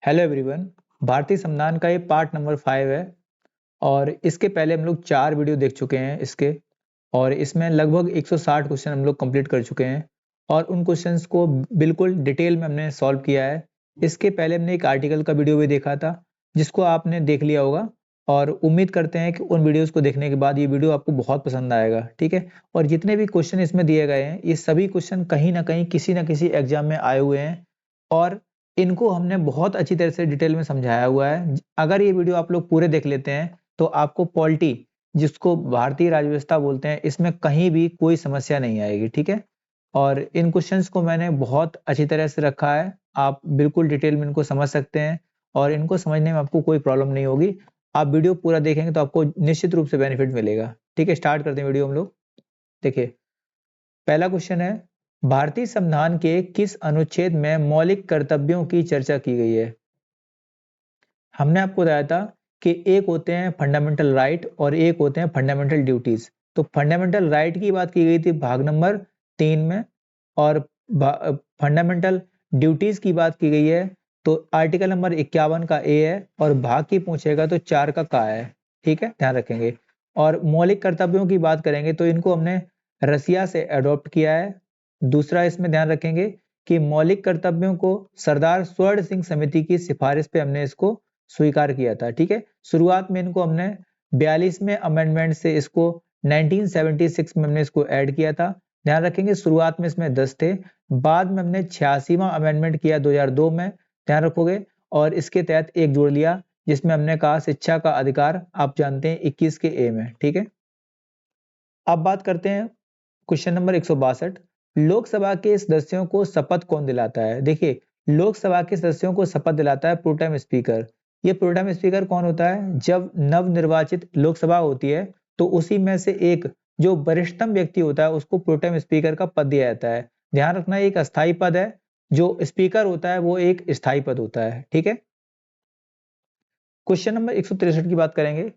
Hello everyone. भारतीय संविधान का ये पार्ट नंबर 5 है और इसके पहले हम लोग 4 वीडियो देख चुके हैं इसके, और इसमें लगभग 160 क्वेश्चन हम लोग कंप्लीट कर चुके हैं और उन क्वेश्चंस को बिल्कुल डिटेल में हमने सॉल्व किया है। इसके पहले हमने एक आर्टिकल का वीडियो भी देखा था जिसको आपने देख लिया होगा, और उम्मीद करते हैं कि उन वीडियोस को देखने के बाद ये वीडियो आपको बहुत पसंद आएगा। ठीक है, और जितने भी क्वेश्चन इसमें दिए गए हैं ये सभी क्वेश्चन कहीं ना कहीं किसी ना किसी एग्जाम में आए हुए हैं और इनको हमने बहुत अच्छी तरह से डिटेल में समझाया हुआ है। अगर ये वीडियो आप लोग पूरे देख लेते हैं तो आपको पॉलिटी, जिसको भारतीय राज्य व्यवस्था बोलते हैं, इसमें कहीं भी कोई समस्या नहीं आएगी। ठीक है, और इन क्वेश्चंस को मैंने बहुत अच्छी तरह से रखा है, आप बिल्कुल डिटेल में इनको समझ सकते हैं और इनको समझने में आपको कोई प्रॉब्लम नहीं होगी। आप वीडियो पूरा देखेंगे तो आपको निश्चित रूप से बेनिफिट मिलेगा। ठीक है, स्टार्ट करते हैं वीडियो हम लोग। देखिए, पहला क्वेश्चन है, भारतीय संविधान के किस अनुच्छेद में मौलिक कर्तव्यों की चर्चा की गई है? हमने आपको बताया था कि एक होते हैं फंडामेंटल राइट और एक होते हैं फंडामेंटल ड्यूटीज। तो फंडामेंटल राइट की बात की गई थी भाग नंबर 3 में, और फंडामेंटल ड्यूटीज की बात की गई है तो आर्टिकल नंबर 51 का ए है, और भाग की पूछेगा तो 4 का है। ठीक है, ध्यान रखेंगे। और मौलिक कर्तव्यों की बात करेंगे तो इनको हमने रसिया से अडॉप्ट किया है। दूसरा इसमें ध्यान रखेंगे कि मौलिक कर्तव्यों को सरदार स्वर्ण सिंह समिति की सिफारिश पे हमने इसको स्वीकार किया था। ठीक है, शुरुआत में इनको हमने 42वें अमेंडमेंट से इसको 1976 में हमने इसको ऐड किया था। ध्यान रखेंगे शुरुआत में इसमें 10 थे, बाद में हमने 86वां अमेंडमेंट किया 2002 में, ध्यान रखोगे, और इसके तहत एक जोड़ लिया जिसमें हमने कहा शिक्षा का अधिकार, आप जानते हैं 21 के ए में। ठीक है, अब बात करते हैं क्वेश्चन नंबर 162। लोकसभा के सदस्यों को शपथ कौन दिलाता है? देखिए, लोकसभा के सदस्यों को शपथ दिलाता है प्रोटेम स्पीकर। ये प्रोटेम स्पीकर कौन होता है? जब नवनिर्वाचित लोकसभा होती है तो उसी में से एक जो वरिष्ठतम व्यक्ति होता है उसको प्रोटेम स्पीकर का पद दिया जाता है। ध्यान रखना, एक अस्थाई पद है, जो स्पीकर होता है वो एक स्थायी पद होता है। ठीक है, क्वेश्चन नंबर 163 की बात करेंगे।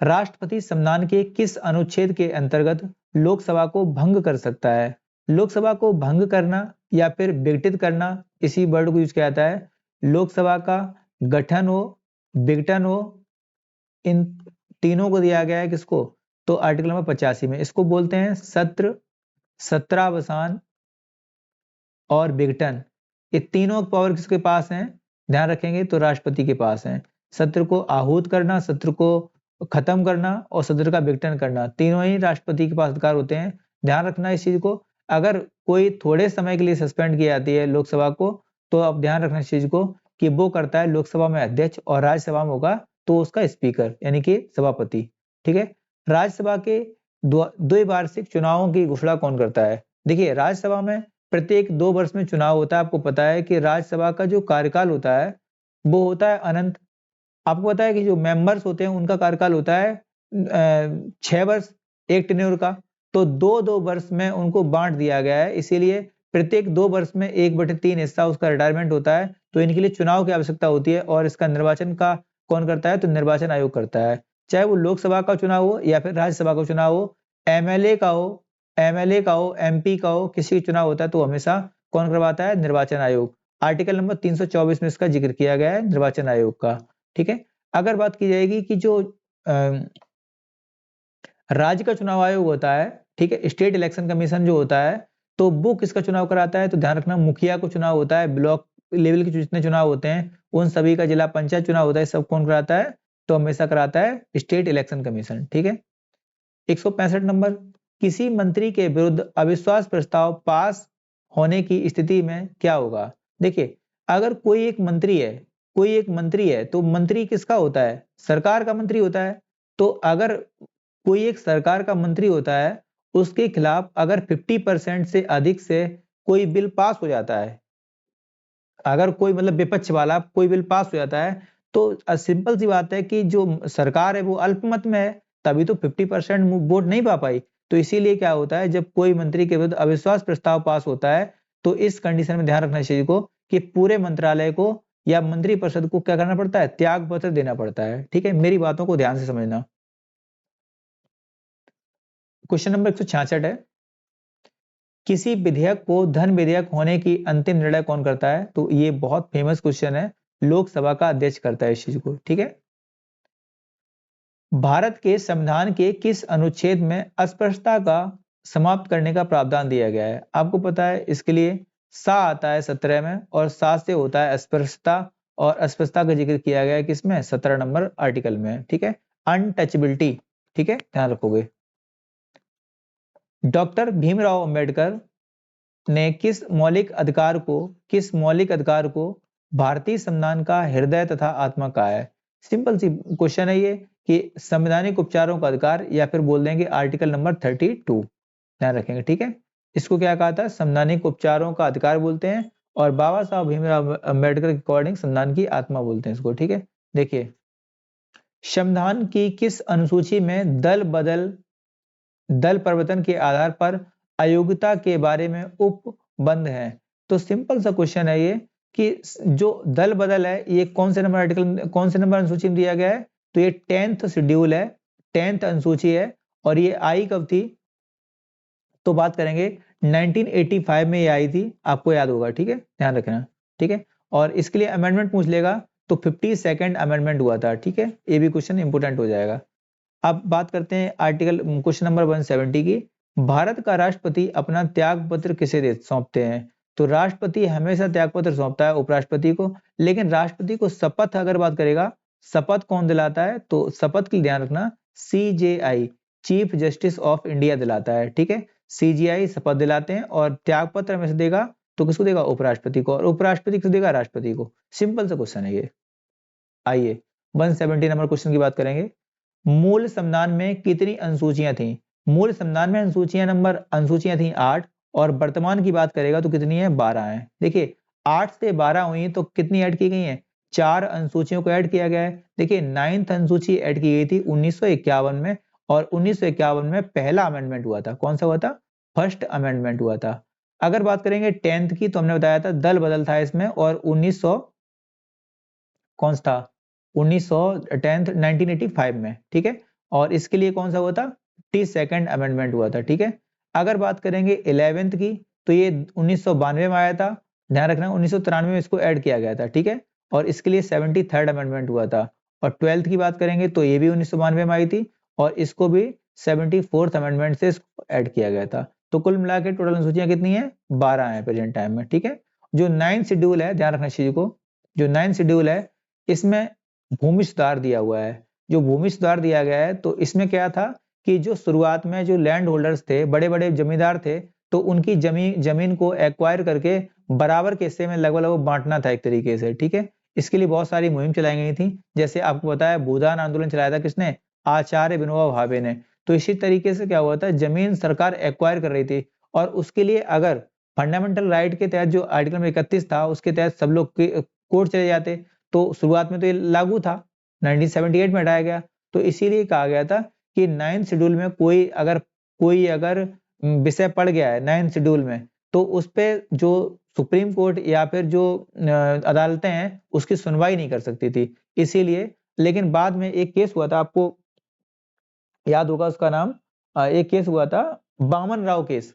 राष्ट्रपति संविधान के किस अनुच्छेद के अंतर्गत लोकसभा को भंग कर सकता है? लोकसभा को भंग करना या फिर विघटित करना, इसी वर्ड को यूज किया जाता है। लोकसभा का गठन हो, विघटन हो, इन तीनों को दिया गया है किसको? तो आर्टिकल नंबर 85 में। इसको बोलते हैं सत्र, सत्रावसान और विघटन। ये तीनों पावर किसके पास हैं? ध्यान रखेंगे तो राष्ट्रपति के पास हैं। सत्र को आहूत करना, सत्र को खत्म करना और सत्र का विघटन करना, तीनों ही राष्ट्रपति के पास अधिकार होते हैं। ध्यान रखना इस चीज को। अगर कोई थोड़े समय के लिए सस्पेंड की जाती है लोकसभा को, तो आप ध्यान रखना इस चीज को कि वो करता है लोकसभा में अध्यक्ष, और राज्यसभा में होगा तो उसका स्पीकर यानी कि सभापति। ठीक है, राज्यसभा के द्विवार्षिक चुनावों की घोषणा कौन करता है? देखिए, राज्यसभा में प्रत्येक 2 वर्ष में चुनाव होता है। आपको पता है कि राज्यसभा का जो कार्यकाल होता है वो होता है अनंत। आपको पता है कि जो मेंबर्स होते हैं उनका कार्यकाल होता है 6 वर्ष एक टेन्योर का, तो 2-2 वर्ष में उनको बांट दिया गया है। इसीलिए प्रत्येक 2 वर्ष में 1/3 हिस्सा उसका रिटायरमेंट होता है, तो इनके लिए चुनाव की आवश्यकता होती है, और इसका निर्वाचन का कौन करता है? तो निर्वाचन आयोग करता है। चाहे वो लोकसभा का चुनाव हो या फिर राज्यसभा का चुनाव हो, एमएलए का हो, एमपी का हो, किसी का चुनाव होता है तो हमेशा कौन करवाता है? निर्वाचन आयोग। आर्टिकल नंबर 324 में इसका जिक्र किया गया है निर्वाचन आयोग का। ठीक है, अगर बात की जाएगी कि जो राज्य का चुनाव आयोग होता है, ठीक है, स्टेट इलेक्शन कमीशन जो होता है, तो वो किसका चुनाव कराता है? तो ध्यान रखना, मुखिया को चुनाव होता है। ब्लॉक लेवल के जितने चुनाव होते हैं उन सभी का, जिला पंचायत चुनाव होता है, सब कौन कराता है? तो हमेशा कराता है स्टेट इलेक्शन कमीशन। ठीक है, 165 नंबर, किसी मंत्री के विरुद्ध अविश्वास प्रस्ताव पास होने की स्थिति में क्या होगा? देखिए, अगर कोई एक मंत्री है तो मंत्री किसका होता है? सरकार का मंत्री होता है। तो अगर कोई एक सरकार का मंत्री होता है, उसके खिलाफ अगर 50% से अधिक से कोई बिल पास हो जाता है, अगर कोई मतलब विपक्ष वाला कोई बिल पास हो जाता है, तो सिंपल सी बात है कि जो सरकार है वो अल्पमत में है, तभी तो 50% वोट नहीं पा पाई। तो इसीलिए क्या होता है, जब कोई मंत्री के विरुद्ध अविश्वास प्रस्ताव पास होता है तो इस कंडीशन में ध्यान रखना चाहिए को कि पूरे मंत्रालय को या मंत्रिपरिषद को क्या करना पड़ता है? त्याग पत्र देना पड़ता है। ठीक है, मेरी बातों को ध्यान से समझना। क्वेश्चन नंबर 166 है, किसी विधेयक को धन विधेयक होने की अंतिम निर्णय कौन करता है? तो ये बहुत फेमस क्वेश्चन है। लोकसभा का अध्यक्ष करता है इस चीज को, ठीक है। भारत के संविधान के किस अनुच्छेद में अस्पृश्यता का समाप्त करने का प्रावधान दिया गया है? आपको पता है इसके लिए सा आता है 17 में, और सा से होता है अस्पृश्यता, और अस्पृश्यता का जिक्र किया गया है किसमें? 17 नंबर आर्टिकल में, ठीक है। अनटचेबिलिटी, ठीक है, ध्यान रखोगे। डॉक्टर भीमराव अंबेडकर ने किस मौलिक अधिकार को भारतीय संविधान का हृदय तथा आत्मा कहा है? सिंपल सी क्वेश्चन है ये कि संवैधानिक उपचारों का अधिकार, या फिर बोल देंगे आर्टिकल नंबर 32, ध्यान रखेंगे, ठीक है। इसको क्या कहा था? संवैधानिक उपचारों का अधिकार बोलते हैं, और बाबा साहब भीमराव अंबेडकर के अकॉर्डिंग संविधान की आत्मा बोलते हैं इसको, ठीक है। देखिए, संविधान की किस अनुसूची में दल परिवर्तन के आधार पर अयोग्यता के बारे में उपबंध है? तो सिंपल सा क्वेश्चन है ये कि जो दल बदल है ये कौन से नंबर आर्टिकल, कौन से नंबर अनुसूची में दिया गया है? तो ये 10th शेड्यूल है, 10th अनुसूची है, और ये आई कब थी? तो बात करेंगे 1985 में ये आई थी, आपको याद होगा, ठीक है, ध्यान रखना, ठीक है। और इसके लिए अमेंडमेंट पूछ लेगा तो 52nd अमेंडमेंट हुआ था, ठीक है। ये भी क्वेश्चन इंपोर्टेंट हो जाएगा। अब बात करते हैं आर्टिकल क्वेश्चन नंबर 170 की। भारत का राष्ट्रपति अपना त्याग पत्र किसे सौंपते हैं? तो राष्ट्रपति हमेशा त्याग पत्र सौंपता है उपराष्ट्रपति को, लेकिन राष्ट्रपति को शपथ अगर बात करेगा, शपथ कौन दिलाता है? तो शपथ के लिए ध्यान रखना CJI, chief justice of India दिलाता है, ठीक है। CJI शपथ दिलाते हैं, और त्याग पत्र हमेशा देगा तो किसको देगा? उपराष्ट्रपति को, और उपराष्ट्रपति किसको देगा? राष्ट्रपति को। सिंपल सा क्वेश्चन है ये। आइए 170 नंबर क्वेश्चन की बात करेंगे। मूल संविधान में कितनी अनुसूचियां थी? मूल संविधान में अनुसूचियां थी 8, और वर्तमान की बात करेगा तो कितनी है? 12 है। देखिए 8 से 12 हुई तो कितनी ऐड की गई है? 4 अनुसूचियों को ऐड किया गया है। देखिए 9th अनुसूची ऐड की गई थी 1951 में, और 1951 में पहला अमेंडमेंट हुआ था। कौन सा हुआ था? फर्स्ट अमेंडमेंट हुआ था। अगर बात करेंगे 10th की, तो हमने बताया था दल बदल था इसमें, और 1900 कौन सा था? 1985 में, ठीक है। और इसके लिए कौन सा हुआ था? 52nd अमेंडमेंट हुआ था, ठीक है। अगर बात करेंगे 11th की, तो ये 1992 में आया था, ध्यान रखना 1993 में इसको ऐड किया गया था, ठीक है। और इसके लिए 73rd अमेंडमेंट हुआ था। और 12th की बात करेंगे तो ये भी 1992 में आई थी, और इसको भी 74th अमेंडमेंट से इसको ऐड किया गया था। तो कुल मिला के टोटल अनुसूचियां कितनी है? 12 है प्रेजेंट टाइम में, ठीक है। जो 9th शेड्यूल है, ध्यान रखना इस चीज को, जो 9th शेड्यूल है इसमें भूमि सुधार दिया हुआ है। जो भूमि सुधार दिया गया है, तो इसमें क्या था कि जो शुरुआत में जो लैंड होल्डर्स थे, बड़े बड़े जमींदार थे, तो उनकी जमीन को एक्वायर करके बराबर के हिस्से में लगभग बांटना था एक तरीके से, ठीक है। इसके लिए बहुत सारी मुहिम चलाई गई थी, जैसे आपको पता है भूदान आंदोलन चलाया था किसने? आचार्य विनोबा भावे ने। तो इसी तरीके से क्या हुआ था, जमीन सरकार एक्वायर कर रही थी, और उसके लिए अगर फंडामेंटल राइट के तहत जो आर्टिकल नंबर 31 था उसके तहत सब लोग कोर्ट चले जाते, तो शुरुआत में तो ये लागू था, 1978 में हटाया गया। तो इसीलिए कहा गया था कि 9th शेड्यूल में कोई अगर विषय पड़ गया है 9th शेड्यूल में, तो उस पे जो सुप्रीम कोर्ट या फिर जो अदालतें हैं उसकी सुनवाई नहीं कर सकती थी, इसीलिए। लेकिन बाद में एक केस हुआ था, आपको याद होगा उसका नाम, एक केस हुआ था बामन राव केस,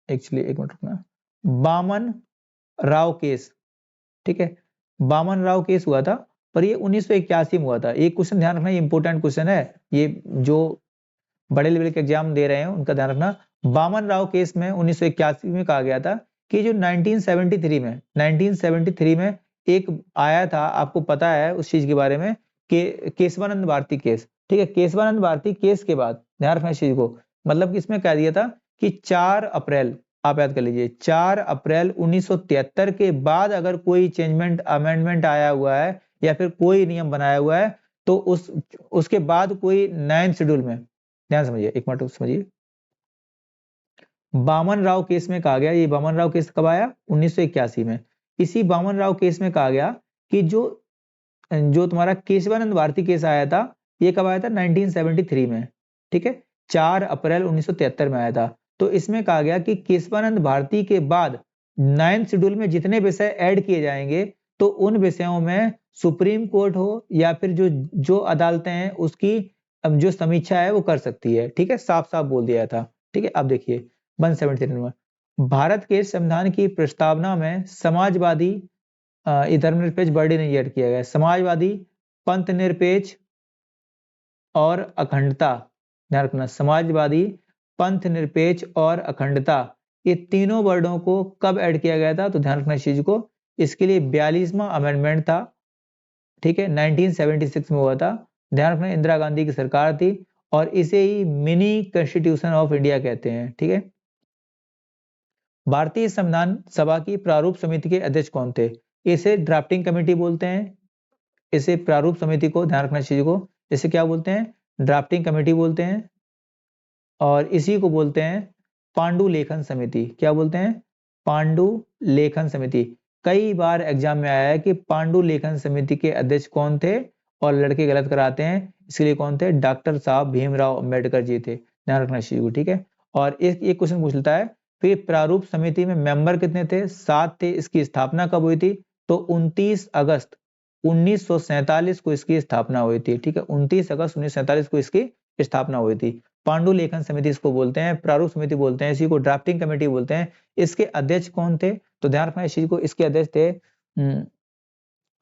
एक्चुअली एक मिनट रुकना, बामन राव केस, ठीक है। बामन राव केस हुआ था, पर ये 1981 में हुआ था। एक क्वेश्चन ध्यान रखना, ये इंपोर्टेंट क्वेश्चन है, ये जो बड़े लेवल के एग्जाम दे रहे हैं उनका ध्यान रखना। बामन राव केस में 1981 में कहा गया था कि जो 1973 में एक आया था, आपको पता है उस चीज के बारे में, कि केशवानंद भारती केस, ठीक है। केशवानंद भारती केस के बाद ध्यान रखना इस चीज को, मतलब कि इसमें कह दिया था कि 4 अप्रैल, आप याद कर लीजिए, 4 अप्रैल 1973 के बाद अगर कोई चेंजमेंट अमेंडमेंट आया हुआ है या फिर कोई नियम बनाया हुआ है, तो उसके बाद कोई 9th शेड्यूल में, ध्यान समझिए, एक मिनट समझिए, बामन राव केस में कहा गया, ये बामन राव केस कब आया? 1981 में। इसी बामन राव केस में कहा गया कि जो तुम्हारा केशवानंद भारती केस आया था, ये कब आया था? 1973 में, ठीक है, 4 अप्रैल 1973 में आया था। तो इसमें कहा गया कि केशवानंद भारती के बाद 9th शेड्यूल में जितने विषय ऐड किए जाएंगे, तो उन विषयों में सुप्रीम कोर्ट हो या फिर जो अदालतें हैं उसकी अब जो समीक्षा है वो कर सकती है, ठीक है, साफ साफ बोल दिया था, ठीक है। अब देखिए 173 में, भारत के संविधान की प्रस्तावना में समाजवादी ये धर्मनिरपेक्ष वर्ड ही नहीं ऐड किया गया है। समाजवादी, पंथ निरपेक्ष और अखंडता, ध्यान रखना, समाजवादी, पंथ निरपेक्ष और अखंडता, ये तीनों वर्डों को कब ऐड किया गया था? तो ध्यान रखना इस चीज को, इसके लिए 42वां अमेंडमेंट था, ठीक है, 1976 में हुआ था। ध्यान रखना इंदिरा गांधी की सरकार थी और इसे ही मिनी कॉन्स्टिट्यूशन ऑफ इंडिया कहते हैं, ठीक है। भारतीय संविधान सभा की प्रारूप समिति के अध्यक्ष कौन थे? इसे ड्राफ्टिंग कमेटी बोलते हैं, इसे प्रारूप समिति को, ध्यान रखना इस चीज को, इसे क्या बोलते हैं? ड्राफ्टिंग कमेटी बोलते हैं। और इसी को बोलते हैं पांडु लेखन समिति। क्या बोलते हैं? पांडु लेखन समिति। कई बार एग्जाम में आया है कि पांडु लेखन समिति के अध्यक्ष कौन थे और लड़के गलत कराते हैं, इसके लिए कौन थे? डॉक्टर साहब भीमराव अंबेडकर जी थे, ध्यान रखना इस चीज को, ठीक है। और एक क्वेश्चन पूछ लेता है, फिर प्रारूप समिति में मेंबर कितने थे? 7 थे। इसकी स्थापना कब हुई थी? तो 29 अगस्त 1947 को इसकी स्थापना हुई थी, ठीक है, 29 अगस्त 1947 को इसकी स्थापना हुई थी। पांडु लेखन समिति इसको बोलते हैं, प्रारूप समिति बोलते हैं, इसी को ड्राफ्टिंग कमेटी बोलते हैं। इसके अध्यक्ष कौन थे? तो ध्यान रखना इस चीज को, इसके अध्यक्ष थे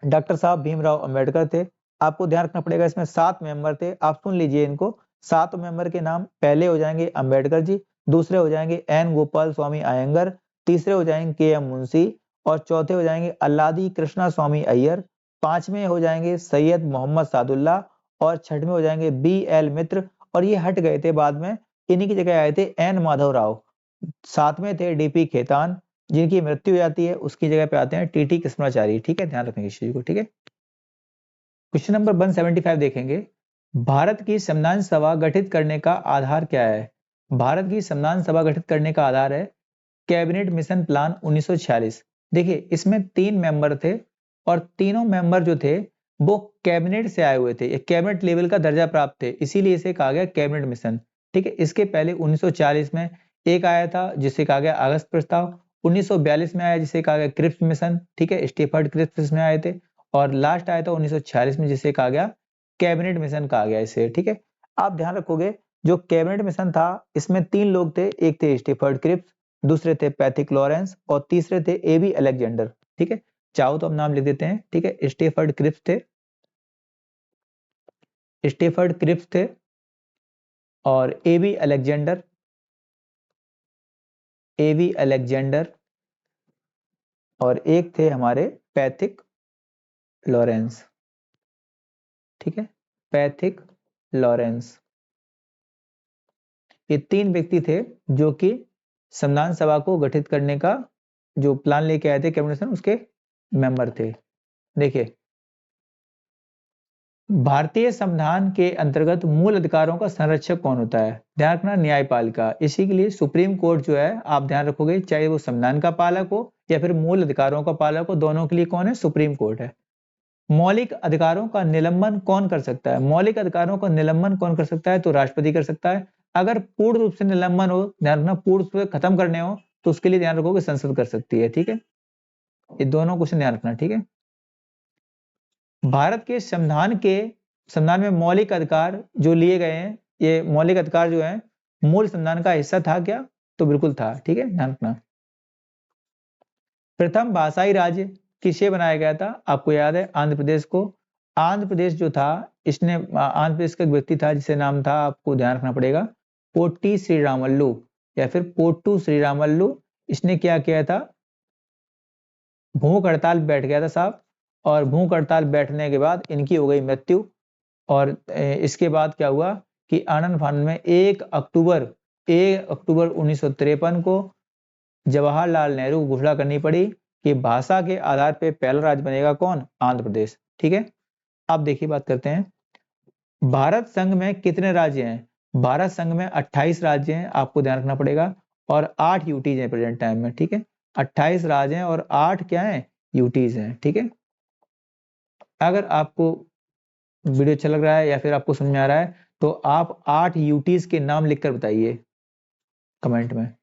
डॉक्टर साहब भीमराव अंबेडकर थे। आपको ध्यान रखना पड़ेगा, इसमें 7 मेंबर थे, आप सुन लीजिए इनको। 7 मेंबर के नाम, पहले हो जाएंगे अंबेडकर जी, दूसरे हो जाएंगे एन गोपाल स्वामी अयंगर, तीसरे हो जाएंगे के एम मुंशी, और चौथे हो जाएंगे अल्लादी कृष्णा स्वामी अय्यर, पांचवें हो जाएंगे सैयद मोहम्मद सादुल्ला, और छठवें हो जाएंगे बी एल मित्र, और ये हट गए थे बाद में, इन्हीं की जगह आए थे एन माधव राव। सातवें थे डीपी खेतान, जिनकी मृत्यु हो जाती है, उसकी जगह पे आते हैं टीटी कृष्णाचारी, ठीक है, ध्यान रखेंगे इस चीज को, ठीक है। क्वेश्चन नंबर 175 देखेंगे, भारत की संविधान सभा गठित करने का आधार क्या है? भारत की संविधान सभा गठित करने का आधार है कैबिनेट मिशन प्लान 1946। देखिए इसमें 3 मेंबर थे और तीनों मेंबर जो थे वो कैबिनेट से आए हुए थे, ये कैबिनेट लेवल का दर्जा प्राप्त थे, इसीलिए इसे कहा गया कैबिनेट मिशन, ठीक है। इसके पहले 1940 में एक आया था जिसे कहा गया अगस्त प्रस्ताव, 1942 में आया जिसे कहा गया क्रिप्स मिशन, ठीक है, स्टेफर्ड क्रिप्स में आए थे, और लास्ट आया था 1946 में जिसे कहा गया कैबिनेट मिशन कहा गया इसे, ठीक है। आप ध्यान रखोगे जो कैबिनेट मिशन था इसमें 3 लोग थे, एक थे स्टेफर्ड क्रिप्स, दूसरे थे पैथिक लॉरेंस, और तीसरे थे एबी अलेक्जेंडर, ठीक है। चाहो तो हम नाम लिख देते हैं, ठीक है। स्टेफर्ड क्रिप्स थे, स्टेफर्ड क्रिप्स थे, और एबी अलेक्जेंडर, एबी अलेक्जेंडर, और एक थे हमारे पैथिक लॉरेंस, ठीक है, पैथिक लॉरेंस। ये 3 व्यक्ति थे जो कि संविधान सभा को गठित करने का जो प्लान लेके आए थे कैबिनेट मिशन, उसके मेंबर थे। देखिए भारतीय संविधान के अंतर्गत मूल अधिकारों का संरक्षक कौन होता है? ध्यान रखना न्यायपालिका। इसी के लिए सुप्रीम कोर्ट जो है आप ध्यान रखोगे, चाहे वो संविधान का पालक हो या फिर मूल अधिकारों का पालक हो, दोनों के लिए कौन है? सुप्रीम कोर्ट है। मौलिक अधिकारों का निलंबन कौन कर सकता है? मौलिक अधिकारों का निलंबन कौन कर सकता है? तो राष्ट्रपति कर सकता है। अगर पूर्ण रूप से निलंबन हो, ध्यान रखना पूर्ण रूप से खत्म करने हो, तो उसके लिए ध्यान रखोगे संसद कर सकती है, ठीक है। ये दोनों क्वेश्चन ध्यान रखना, ठीक है। भारत के संविधान में मौलिक अधिकार जो लिए गए हैं, ये मौलिक अधिकार जो है मूल संविधान का हिस्सा था क्या? तो बिल्कुल था, ठीक है, ध्यान रखना। प्रथम भाषाई राज्य किसे बनाया गया था? आपको याद है आंध्र प्रदेश को। आंध्र प्रदेश जो था इसने, आंध्र प्रदेश का एक व्यक्ति था जिसे नाम था, आपको ध्यान रखना पड़ेगा, पोट्टी श्रीरामल्लू या फिर पोट्टू श्रीरामल्लू। इसने क्या किया था? भूख हड़ताल बैठ गया था साहब, और भूख हड़ताल बैठने के बाद इनकी हो गई मृत्यु। और इसके बाद क्या हुआ कि आनंद फानंद में 1 अक्टूबर 1953 को जवाहरलाल नेहरू को घोषणा करनी पड़ी कि भाषा के आधार पर पहला राज्य बनेगा कौन? आंध्र प्रदेश, ठीक है। अब देखिए बात करते हैं भारत संघ में कितने राज्य हैं? भारत संघ में 28 राज्य हैं, आपको ध्यान रखना पड़ेगा, और 8 यूटीज हैं प्रेजेंट टाइम में, ठीक है। 28 राज्य हैं और 8 क्या हैं? यूटीज हैं, ठीक है। अगर आपको वीडियो अच्छा लग रहा है या फिर आपको समझ में आ रहा है तो आप 8 यूटीज के नाम लिखकर बताइए कमेंट में।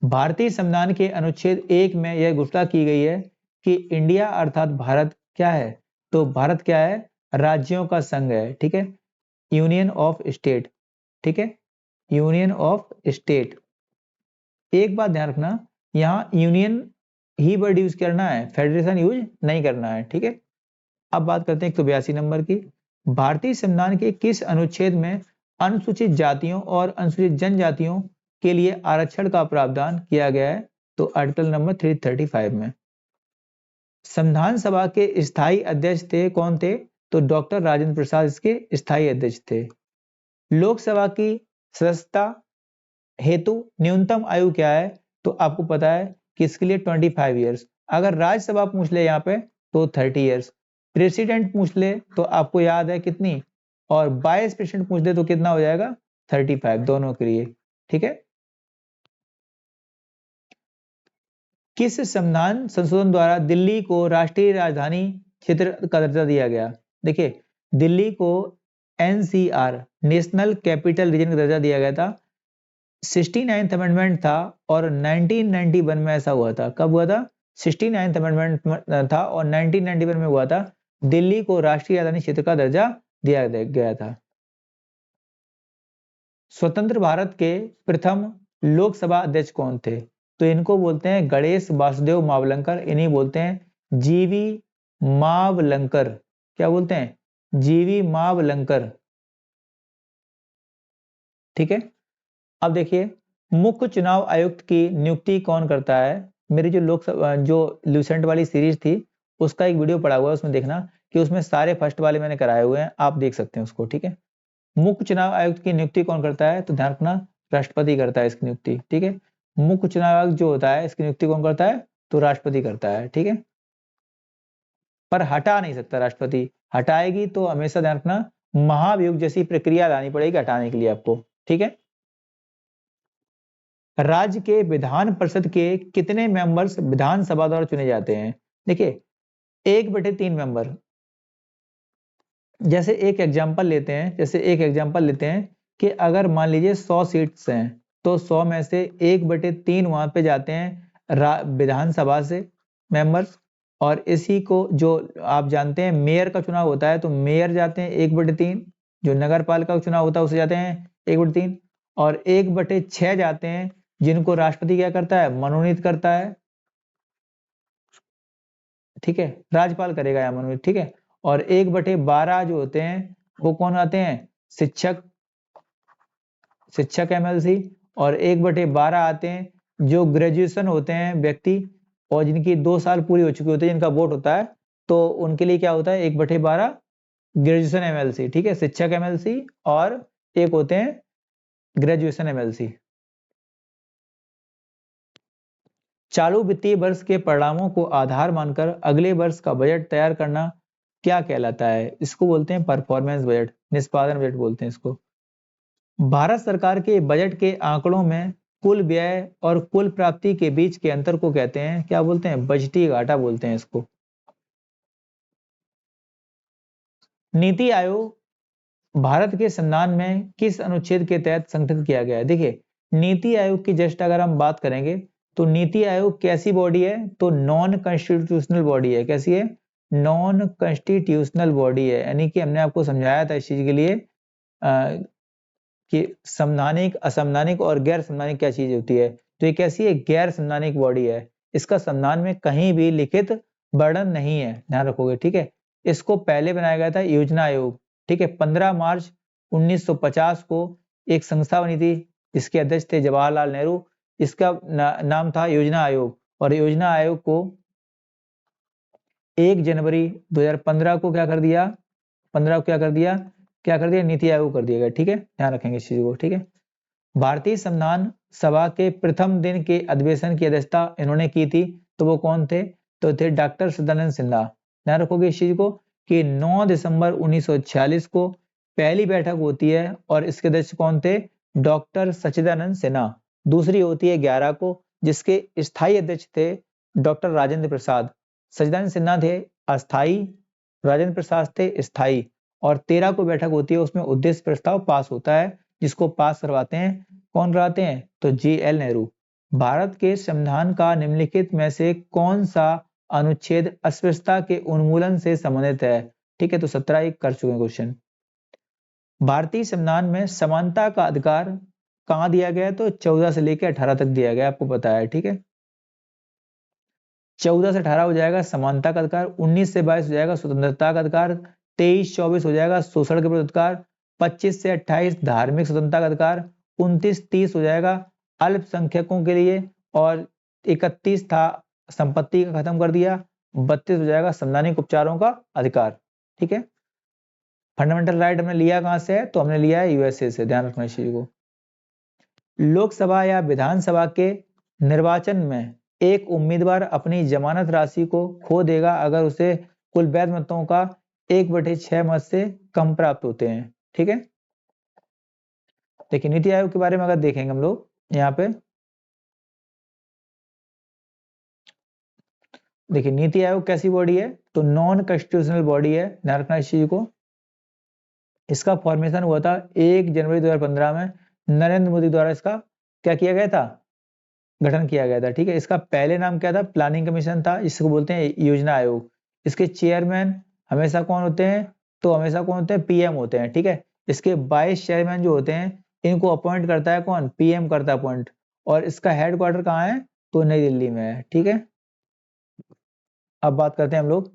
भारतीय संविधान के अनुच्छेद 1 में यह घोषणा की गई है कि इंडिया अर्थात भारत क्या है? तो भारत क्या है? राज्यों का संघ है, ठीक है, यूनियन ऑफ स्टेट, ठीक है, यूनियन ऑफ स्टेट। एक बात ध्यान रखना, यहाँ यूनियन ही वर्ड यूज करना है, फेडरेशन यूज नहीं करना है, ठीक है। अब बात करते हैं 182 नंबर की। भारतीय संविधान के किस अनुच्छेद में अनुसूचित जातियों और अनुसूचित जनजातियों के लिए आरक्षण का प्रावधान किया गया है? तो आर्टिकल नंबर 335 में। संविधान सभा के स्थायी अध्यक्ष थे कौन थे? तो डॉक्टर राजेंद्र प्रसाद इसके स्थायी अध्यक्ष थे। लोकसभा की सदस्यता हेतु न्यूनतम आयु क्या है? तो आपको पता है कि इसके लिए 25 ईयर्स। अगर राज्यसभा पूछ ले यहाँ पे तो 30 ईयर्स। प्रेसिडेंट पूछ ले तो आपको याद है कितनी, और वाइस प्रेसिडेंट पूछ ले तो कितना हो जाएगा? 35 दोनों के लिए, ठीक है। किस संविधान संशोधन द्वारा दिल्ली को राष्ट्रीय राजधानी क्षेत्र का दर्जा दिया गया? देखिए, दिल्ली को एनसीआर नेशनल कैपिटल रीजन का दर्जा दिया गया था। 69th अमेंडमेंट था और 1991 में ऐसा हुआ था। कब हुआ था? 69th अमेंडमेंट था और 1991 में हुआ था। दिल्ली को राष्ट्रीय राजधानी क्षेत्र का दर्जा दिया गया था। स्वतंत्र भारत के प्रथम लोकसभा अध्यक्ष कौन थे? तो इनको बोलते हैं गणेश वासुदेव मावलंकर। इन्हीं बोलते हैं जीवी मावलंकर। क्या बोलते हैं? जीवी मावलंकर, ठीक है। अब देखिए, मुख्य चुनाव आयुक्त की नियुक्ति कौन करता है? मेरी जो लोकसभा जो लूसेंट वाली सीरीज थी उसका एक वीडियो पड़ा हुआ है, उसमें देखना कि उसमें सारे फर्स्ट वाले मैंने कराए हुए हैं, आप देख सकते हैं उसको, ठीक है। मुख्य चुनाव आयुक्त की नियुक्ति कौन करता है? तो ध्यान रखना, राष्ट्रपति करता है इसकी नियुक्ति, ठीक है। मुख्य चुनाव आयुक्त जो होता है इसकी नियुक्ति कौन करता है? तो राष्ट्रपति करता है, ठीक है। पर हटा नहीं सकता राष्ट्रपति। हटाएगी तो हमेशा ध्यान रखना महाभियोग जैसी प्रक्रिया लानी पड़ेगी हटाने के लिए आपको, ठीक है। राज्य के विधान परिषद के कितने मेंबर्स विधानसभा द्वारा चुने जाते हैं? देखिए, 1/3 मेंबर। जैसे एक एग्जांपल लेते हैं कि अगर मान लीजिए 100 सीट्स हैं तो 100 में से 1/3 वहां पे जाते हैं विधानसभा से मेंबर्स, और इसी को जो आप जानते हैं मेयर का चुनाव होता है तो मेयर जाते हैं 1/3, जो नगर पालिका का चुनाव होता है उसे जाते हैं 1/3, और 1/6 जाते हैं जिनको राष्ट्रपति क्या करता है? मनोनीत करता है, ठीक है। राज्यपाल करेगा या मनोनीत, ठीक है। और 1/12 जो होते हैं वो कौन आते हैं? शिक्षक एमएलसी। और 1/12 आते हैं जो ग्रेजुएशन होते हैं व्यक्ति और जिनकी 2 साल पूरी हो चुकी होती है, जिनका वोट होता है, तो उनके लिए क्या होता है? 1/12 ग्रेजुएशन एमएलसी, ठीक है। शिक्षक एमएलसी और एक होते हैं ग्रेजुएशन एमएलसी। चालू वित्तीय वर्ष के परिणामों को आधार मानकर अगले वर्ष का बजट तैयार करना क्या कहलाता है? इसको बोलते हैं परफॉर्मेंस बजट, निष्पादन बजट बोलते हैं इसको। भारत सरकार के बजट के आंकड़ों में कुल व्यय और कुल प्राप्ति के बीच के अंतर को कहते हैं, क्या बोलते हैं? बजटीय घाटा बोलते हैं इसको। नीति आयोग भारत के संविधान में किस अनुच्छेद के तहत संगठित किया गया है? देखिए, नीति आयोग की जस्ट अगर हम बात करेंगे तो नीति आयोग कैसी बॉडी है? तो नॉन कॉन्स्टिट्यूशनल बॉडी है। कैसी है? नॉन कॉन्स्टिट्यूशनल बॉडी है। यानी कि हमने आपको समझाया था इस चीज के लिए कि संवैधानिक, असंवैधानिक और गैर संवैधानिक क्या चीज होती है। तो ये कैसी है? गैर संवैधानिक बॉडी है। इसका संविधान में कहीं भी लिखित वर्णन नहीं है, ध्यान रखोगे, ठीक है। इसको पहले बनाया गया था योजना आयोग, ठीक है। 15 मार्च 1950 को एक संस्था बनी थी, इसके अध्यक्ष थे जवाहरलाल नेहरू। इसका नाम था योजना आयोग, और योजना आयोग को 1 जनवरी 2015 को क्या कर दिया? 15 को क्या कर दिया? नीति आयोग कर दिया गया, ठीक है। ध्यान रखेंगे इस चीज को, ठीक है। भारतीय संविधान सभा के प्रथम दिन के अधिवेशन की अध्यक्षता इन्होंने की थी, तो वो कौन थे? तो थे डॉक्टर सच्चिदानंद सिन्हा। ध्यान रखोगे इस चीज को कि 9 दिसंबर 1946 को पहली बैठक होती है और इसके अध्यक्ष कौन थे? डॉक्टर सच्चिदानंद सिन्हा। दूसरी होती है 11 को, जिसके स्थायी अध्यक्ष थे डॉक्टर राजेंद्र प्रसाद। सच्चिदानंद सिन्हा थे अस्थाई, राजेंद्र प्रसाद थे स्थायी। और 13 को बैठक होती है, उसमें उद्देश्य प्रस्ताव पास होता है, जिसको पास करवाते हैं कौन कराते हैं? तो JL नेहरू। भारत के संविधान का निम्नलिखित में से कौन सा अनुच्छेद अस्पृश्यता के उन्मूलन से संबंधित है? ठीक है, तो 17 एक कर चुके हैं क्वेश्चन। भारतीय संविधान में समानता का अधिकार कहां दिया गया है? तो 14 से लेकर 18 तक दिया गया, आपको पता है, ठीक है। 14 से 18 हो जाएगा समानता का अधिकार, 19 से 22 हो जाएगा स्वतंत्रता का अधिकार, 23-24 हो जाएगा शोषण के विरुद्ध अधिकार, 25 से 28 धार्मिक स्वतंत्रता का अधिकार, 29-30 हो जाएगा अल्पसंख्यकों के लिए, और 31 था संपत्ति का खत्म कर दिया, 32 हो जाएगा संवैधानिक उपचारों का अधिकार। ठीक है, फंडामेंटल राइट हमने लिया कहां से है, तो हमने लिया है यूएसए से, ध्यान रखना इस चीज को। लोकसभा या विधानसभा के निर्वाचन में एक उम्मीदवार अपनी जमानत राशि को खो देगा अगर उसे कुल वैध मतों का 1/6 मत से कम प्राप्त होते हैं। ठीक है, देखिए नीति आयोग के बारे में अगर देखेंगे हम लोग यहाँ पे, देखिए नीति आयोग कैसी बॉडी है, तो नॉन कॉन्स्टिट्यूशनल बॉडी है, ध्यान रखना इस चीज को। इसका फॉर्मेशन हुआ था 1 जनवरी 2015 में, नरेंद्र मोदी द्वारा इसका क्या किया गया था, गठन किया गया था। ठीक है, इसका पहले नाम क्या था, प्लानिंग कमीशन था, इसको बोलते हैं योजना आयोग। इसके चेयरमैन हमेशा कौन होते हैं, तो हमेशा कौन होते हैं, पीएम होते हैं। ठीक है, इसके 22 चेयरमैन जो होते हैं इनको अपॉइंट करता है कौन, पीएम करता है अपॉइंट, और इसका हेडक्वार्टर कहाँ है, तो नई दिल्ली में है। ठीक है, अब बात करते हैं हम लोग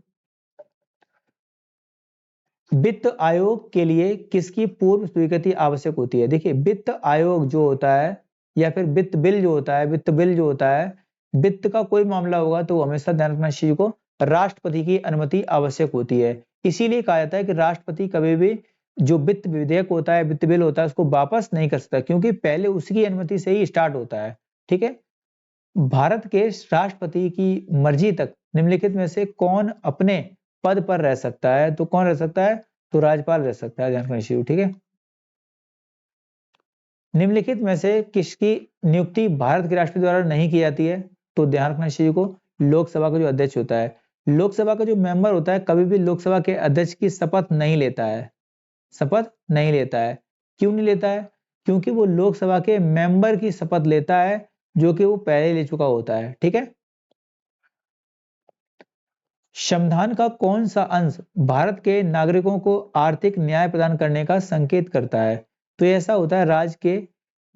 वित्त आयोग के लिए किसकी पूर्व स्वीकृति आवश्यक होती है। देखिए वित्त आयोग जो होता है या फिर वित्त बिल जो होता है, वित्त बिल जो होता है, वित्त का कोई मामला होगा तो हमेशा ध्यान रखना इस चीज को, राष्ट्रपति की अनुमति आवश्यक होती है। इसीलिए कहा जाता है कि राष्ट्रपति कभी भी जो वित्त विधेयक होता है, वित्त बिल होता है, उसको वापस नहीं कर सकता, क्योंकि पहले उसकी अनुमति से ही स्टार्ट होता है। ठीक है, भारत के राष्ट्रपति की मर्जी तक निम्नलिखित में से कौन अपने पद पर रह सकता है, तो कौन रह सकता है, तो राज्यपाल रह सकता है, ध्यान रखना इस। ठीक है, निम्नलिखित में से किसकी नियुक्ति भारत के राष्ट्रपति द्वारा नहीं की जाती है, तो ध्यान रखना इस चीज को, लोकसभा का जो अध्यक्ष होता है, लोकसभा का जो मेंबर होता है कभी भी लोकसभा के अध्यक्ष की शपथ नहीं लेता है, शपथ नहीं लेता है। क्यों नहीं लेता है, क्योंकि वो लोकसभा के मेंबर की शपथ लेता है जो कि वो पहले ले चुका होता है। ठीक है, संविधान का कौन सा अंश भारत के नागरिकों को आर्थिक न्याय प्रदान करने का संकेत करता है, तो ऐसा होता है राज्य के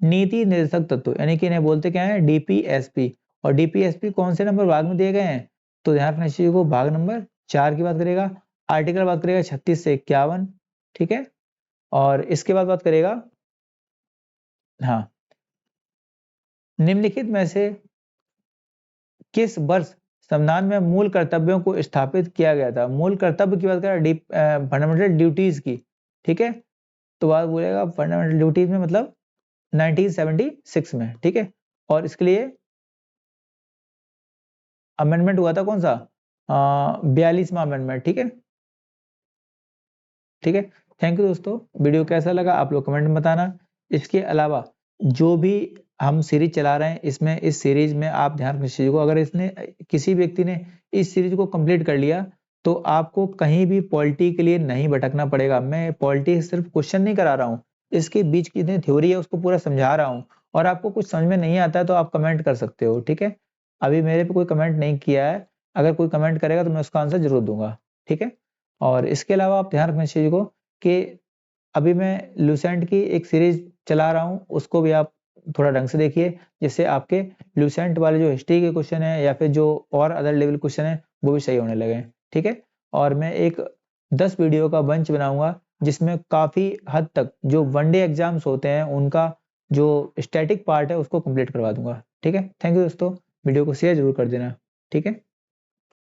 नीति निर्देशक तत्व, यानी कि इन्हें बोलते क्या है, डीपीएसपी। और डीपीएसपी कौन से नंबर भाग में दिए गए हैं, तो ध्यान रखना चाहिए को, भाग नंबर 4 की बात करेगा, आर्टिकल बात करेगा 36 से 51। ठीक है, और इसके बाद बात करेगा, हाँ, निम्नलिखित में से किस वर्ष संविधान में मूल कर्तव्यों को स्थापित किया गया था। मूल कर्तव्य की बात करें, फंडामेंटल ड्यूटीज की। ठीक है, तो बात बोलेगा फंडामेंटल ड्यूटीज में मतलब 1976 में। ठीक है, और इसके लिए अमेंडमेंट हुआ था कौन सा, 42वां अमेंडमेंट। ठीक है, ठीक है, थैंक यू दोस्तों। वीडियो कैसा लगा आप लोग कमेंट में बताना। इसके अलावा जो भी हम सीरीज चला रहे हैं, इसमें इस सीरीज में आप ध्यान रखना चीज को, अगर इसने किसी व्यक्ति ने इस सीरीज को कंप्लीट कर लिया तो आपको कहीं भी पॉलिटी के लिए नहीं भटकना पड़ेगा। मैं पॉलिटी सिर्फ क्वेश्चन नहीं करा रहा हूँ, इसके बीच की जितनी थ्योरी है उसको पूरा समझा रहा हूँ, और आपको कुछ समझ में नहीं आता है तो आप कमेंट कर सकते हो। ठीक है, अभी मेरे पे कोई कमेंट नहीं किया है, अगर कोई कमेंट करेगा तो मैं उसका आंसर जरूर दूंगा। ठीक है, और इसके अलावा आप ध्यान रखना इस चीज को कि अभी मैं लूसेंट की एक सीरीज चला रहा हूँ, उसको भी आप थोड़ा ढंग से देखिए, जिससे आपके लूसेंट वाले जो हिस्ट्री के क्वेश्चन है या फिर जो और अदर लेवल क्वेश्चन है वो भी सही होने लगे। ठीक है, और मैं एक 10 वीडियो का बंच बनाऊंगा जिसमें काफी हद तक जो वनडे एग्जाम्स होते हैं उनका जो स्टैटिक पार्ट है उसको कंप्लीट करवा दूंगा। ठीक है, थैंक यू दोस्तों, वीडियो को शेयर जरूर कर देना। ठीक है।